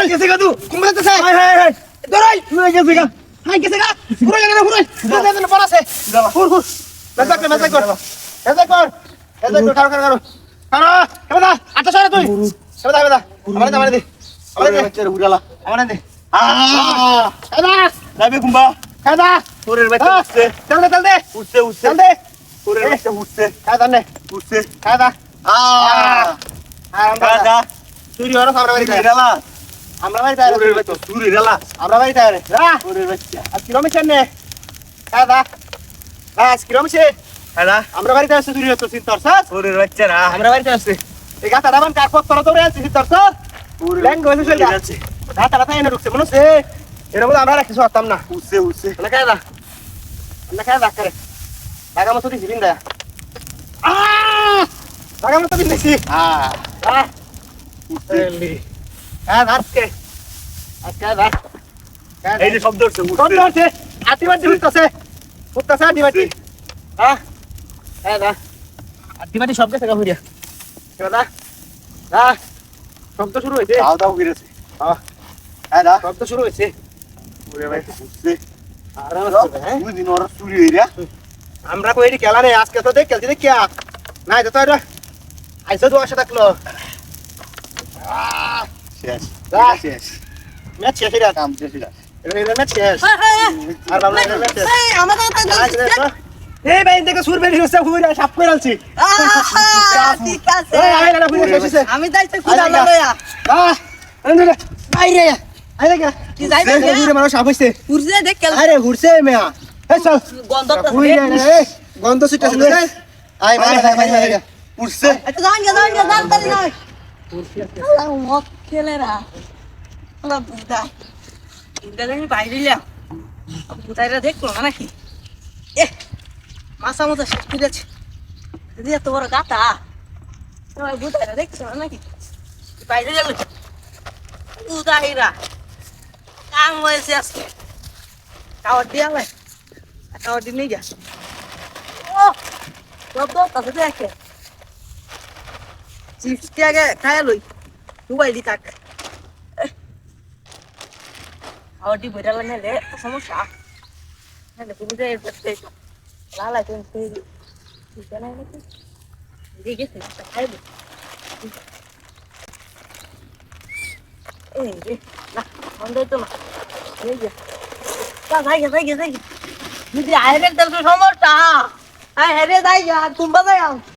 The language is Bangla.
হাই গেছে গা তু কুমড়া তো হাই হাই হাই দরাই তুই গেছে গা হাই গেছে গা পুরো জায়গা পুরো না পড়াছে হুর হুর মেজাক কর মেজাক কর কারো কেমন আটা সরে তুই কেমন আমার দে আমার বাচ্চা হুড়ালা আমার দে কাদা যাবে কুম্বা কাদা পুরের বাচ্চা উঠছে চল দে উঠছে চল দে পুরের বাচ্চা উঠছে কাদা নে উঠছে কাদা কাদা চুরি হলো আমরা বাড়ি গেলা আমরা বাড়ি তাই পুরের বাচ্চা চুরি গেলা আমরা বাড়ি তাই রে পুরের বাচ্চা আর কিলোমিটার নে কাদা বাস কিলোমিটার কাদা আমরা বাড়িতে আসছে চুরি হতো চিন্তার স্যার পুরের বাচ্চা না আমরা বাড়িতে আসছে এই গাতা দাবান কার পথ তোরা তোরে আছিস চিন্তার স্যার পুরের ল্যাঙ্গুয়েজ চলে যাচ্ছে গাতা রাতা এনে ঢুকছে মনে হচ্ছে এর মধ্যে আমরা কিছু করতাম না উঠছে না কাদা করে লাগা মতো দিছি বিন্দা লাগা মতো দিছি উঠছে আজকে এই যে শব্দ হচ্ছে আটিবাটি উঠতেছে আটিবাটি আটিবাটি শব্দ থেকে হইয়া শব্দ শুরু হয়েছে শব্দ শুরু হয়েছে আমরা কই খেলা নেই আজকে তো দেখ খেলছি দেখ নাই তো আইসো তো আসা থাকলো ম্যাচ শেষ এটা কাম শেষ এটা ম্যাচ শেষ আর বাবলা এটা ম্যাচ শেষ এই আমাদের তো এই ভাই দেখো সুর বেরি হচ্ছে পুরো সাপ করে আলছি ঠিক আছে এই আই না পুরো শেষ আমি যাইতে খুদা লয়া বাইরে আই দেখো কি যাইবে পুরো মানুষ সাপ হইছে পুরজে দেখ খেল আরে ঘুরছে মেয়া এই চল গন্ধটা গন্ধ সিটা ছিল আই ভাই উঠছে এটা জান তালি নাই আল্লাহ মত খেলেরা আল্লাহ বুদা ইন্দালে আমি বাইরেলাম বুদাইরা দেখলো না নাকি এ মাথা মতো শেষ করে আছে দিদি এত বড় গাতা তোমার বুদাইরা দেখছো না নাকি বাইরে গেল বুদাইরা কাম হয়েছে আজকে খাওয়ার দিয়ে আলাই খাওয়ার দিয়ে নিয়ে যা ও সব তো তাতে দেখে চিপসটি আগে খায়া লই মোবাইলই থাক খাওয়ারটি বইটালা নেলে সমস্যা নাহলে বুঝে লালা তুমি জানাই নাকি দেখে খাইব এই রে না বন্ধ তো না এই যে যাই গে যদি আইরে তেল সমস্যা আয় হেরে যাই তুমি বাজাই